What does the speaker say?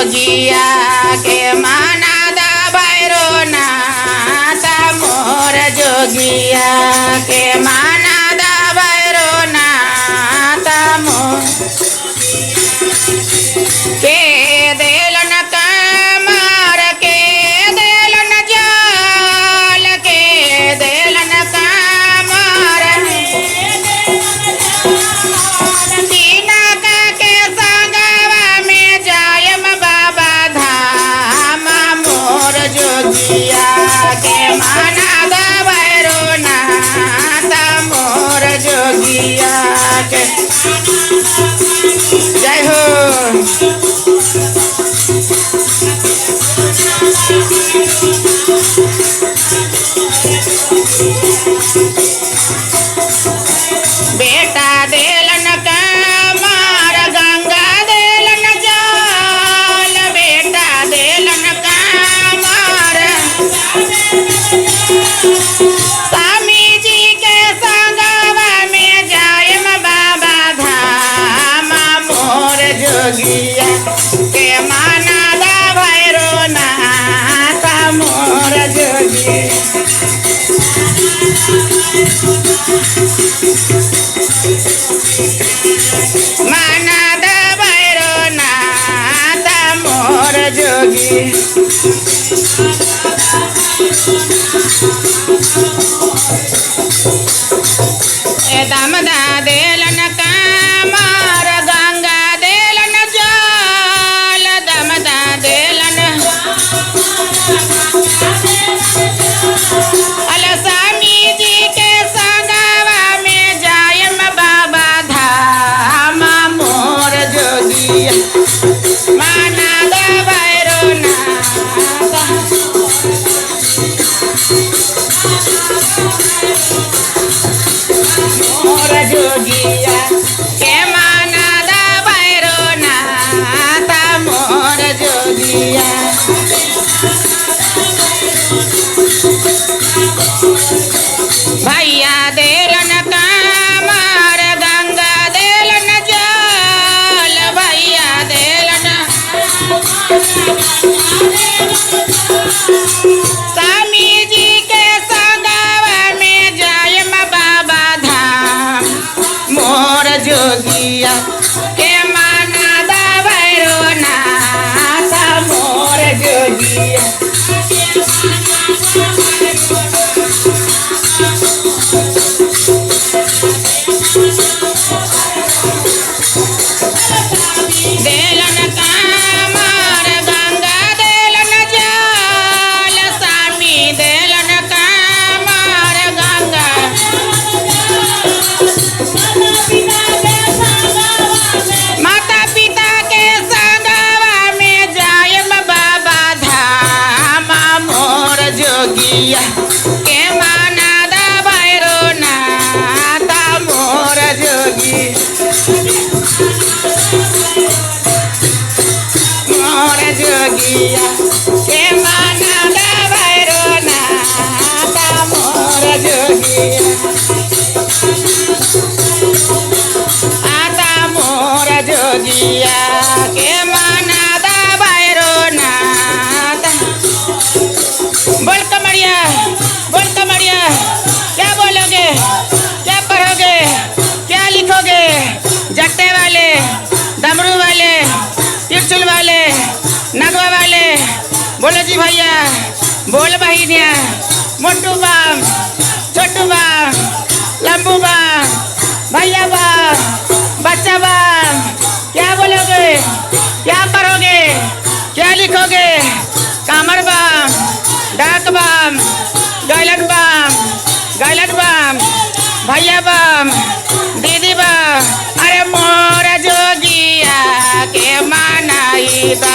जोगिया के माना दा भैरो नाथ मोर जोगिया के माना दा भैरो नाथ मोर के देलन कमर के देलन जाल के देलन कमर दीना के संगवा में जायम बाबा धाम मोर जोगिया के माना दा भैरो नाथ मोर जोगिया के जय हो। बेटा देलन कमर गंगा देलन जाल बेटा देलन कमर स्वामी जी के संगवा में जायम बाबा धाम मोर जोगिया के माना दा भैरो नाथ मोर जोगिया माना दा भैरो नाथ मोर जोगी ए दामदा देलन कमर गंगा देलन जाल दामदा देलन स्वामी जी के संगवा में जायम बाबा धाम मोर जोगिया माना दा भैरो नाथ मोर जोगिया के माना दा भैरो नाथ मोर जोगिया भैया देलन कमर गंगा देलन जाल भैया देलन स्वामी जी के संगवा में जायम बाबा धाम मोर जोगिया के माना दा भैरो नाथ मोर जोगिया देलन कमर गंगा देलन जाल स्वामी देलन कमर गंगा माता पिता के संगवा में जायम बाबा धाम मोर जोगिया के माना दा भैरो नाथ मोर जोगी मोर जोगिया के माना दा भैरो नाथ मोर जोगिया आता मोर जोगिया के माना दा भैरो नाथ बोल कमरिया क्या बोलोगे क्या पढ़ोगे क्या लिखोगे जट्टे वाले डमरू वाले त्रिशूल वाले नगवा वाले बोलो जी भैया बोल बहिनिया मोटू बाम छोटू बाम लंबू बाम भैया बाम बच्चा बाम क्या बोलोगे क्या पढ़ोगे क्या लिखोगे कामर बाम डाक बाम गैलन बाम भैया बाम दीदी बाम अरे मोर जोगिया के मानाई दा